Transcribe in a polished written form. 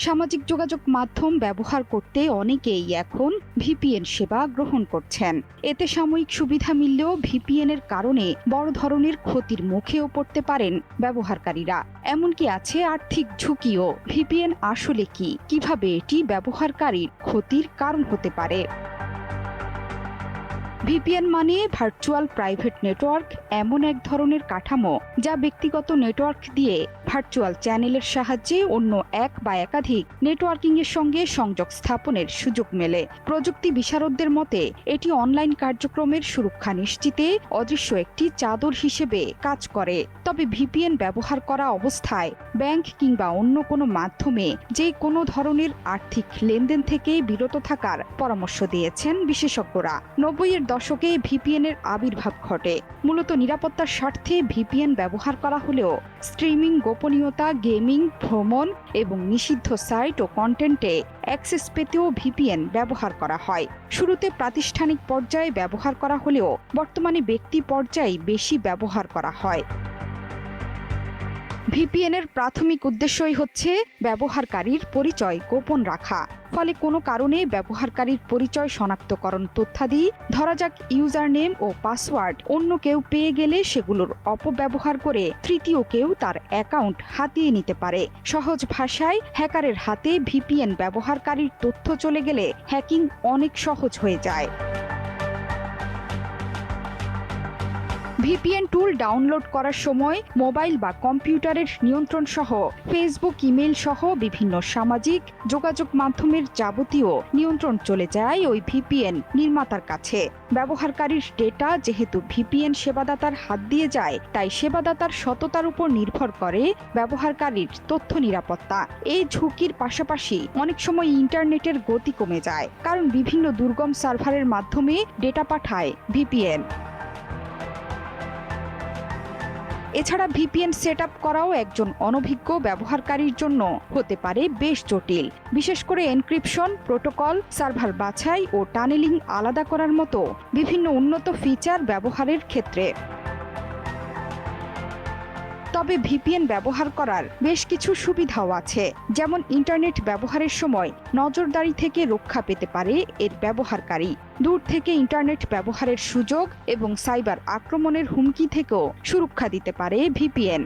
সামাজিক যোগাযোগ মাধ্যম ব্যবহার করতে অনেকেই এখন ভিপিএন সেবা গ্রহণ করছেন। এতে সাময়িক সুবিধা মিললেও ভিপিএন এর কারণে বড় ধরনের ক্ষতির মুখেও পড়তে পারেন ব্যবহারকারীরা। এমনকি আছে আর্থিক ঝুঁকিও। ভিপিএন আসলে কি, কিভাবে এটি ব্যবহারকারীর ক্ষতির কারণ হতে পারে? ভিপিএন মানে ভার্চুয়াল প্রাইভেট নেটওয়ার্ক, এমন এক ধরনের কাঠামো যা ব্যক্তিগত নেটওয়ার্ক দিয়ে ভার্চুয়াল চ্যানেলের সাহায্যে অন্য এক বা একাধিক নেটওয়ার্কিং এর সঙ্গে সংযোগ স্থাপনের সুযোগ মেলে। প্রযুক্তি বিশারদদের মতে এটি অনলাইন কার্যক্রমের সুরক্ষা নিশ্চিতে অদৃশ্য একটি চাদর হিসেবে কাজ করে। তবে ভিপিএন ব্যবহার করা অবস্থায় ব্যাংক কিংবা অন্য কোনো মাধ্যমে যে কোনো ধরনের আর্থিক লেনদেন থেকে বিরত থাকার পরামর্শ দিয়েছেন বিশেষজ্ঞরা। 90-এর দশকে ভিপিএন এর আবির্ভাব ঘটে। মূলত নিরাপত্তার স্বার্থে ভিপিএন ব্যবহার করা হলেও স্ট্রিমিং, গোপনীয়তা, গেমিং, ভ্রমণ এবং নিষিদ্ধ সাইট ও কন্টেন্টে অ্যাক্সেস পেতেও ভিপিএন ব্যবহার করা হয়। শুরুতে প্রাতিষ্ঠানিক পর্যায়ে ব্যবহার করা হলেও বর্তমানে ব্যক্তি পর্যায়ে বেশি ব্যবহার করা হয়। ভিপিএন এর প্রাথমিক উদ্দেশ্যই হচ্ছে ব্যবহারকারীর পরিচয় গোপন রাখা। ফলে কোনো কারণে ব্যবহারকারীর পরিচয় শনাক্তকরণ তথ্যাদি, ধরা যাক ইউজার নেম ও পাসওয়ার্ড, অন্য কেউ পেয়ে গেলে সেগুলোর অপব্যবহার করে তৃতীয় কেউ তার অ্যাকাউন্ট হাতিয়ে নিতে পারে। সহজ ভাষায়, হ্যাকারের হাতে ভিপিএন ব্যবহারকারীর তথ্য চলে গেলে হ্যাকিং অনেক সহজ হয়ে যায়। ভিপিএন টুল ডাউনলোড করার সময় মোবাইল বা কম্পিউটারের নিয়ন্ত্রণ সহ ফেসবুক, ইমেইল সহ বিভিন্ন সামাজিক যোগাযোগ মাধ্যমের যাবতীয় নিয়ন্ত্রণ চলে যায় ওই ভিপিএন নির্মাতার কাছে। ব্যবহারকারীর ডেটা যেহেতু ভিপিএন সেবাদাতার হাত দিয়ে যায়, তাই সেবাদাতার সততার উপর নির্ভর করে ব্যবহারকারীর তথ্য নিরাপত্তা। এই ঝুঁকির পাশাপাশি অনেক সময় ইন্টারনেটের গতি কমে যায়, কারণ বিভিন্ন দুর্গম সার্ভারের মাধ্যমে ডেটা পাঠায় ভিপিএন। এছাড়া ভিপিএন সেটআপ করাও একজন অনভিজ্ঞ ব্যবহারকারীর জন্য হতে পারে বেশ জটিল, বিশেষ করে এনক্রিপশন, প্রোটোকল, সার্ভার বাছাই ও টানেলিং আলাদা করার মতো বিভিন্ন উন্নত ফিচার ব্যবহারের ক্ষেত্রে। তবে ভিপিএন ব্যবহার করার বেশ কিছু সুবিধাও আছে, যেমন ইন্টারনেট ব্যবহারের সময় নজরদারি থেকে রক্ষা পেতে পারে এর ব্যবহারকারী। দূর থেকে ইন্টারনেট ব্যবহারের সুযোগ এবং সাইবার আক্রমণের হুমকি থেকেও সুরক্ষা দিতে পারে ভিপিএন।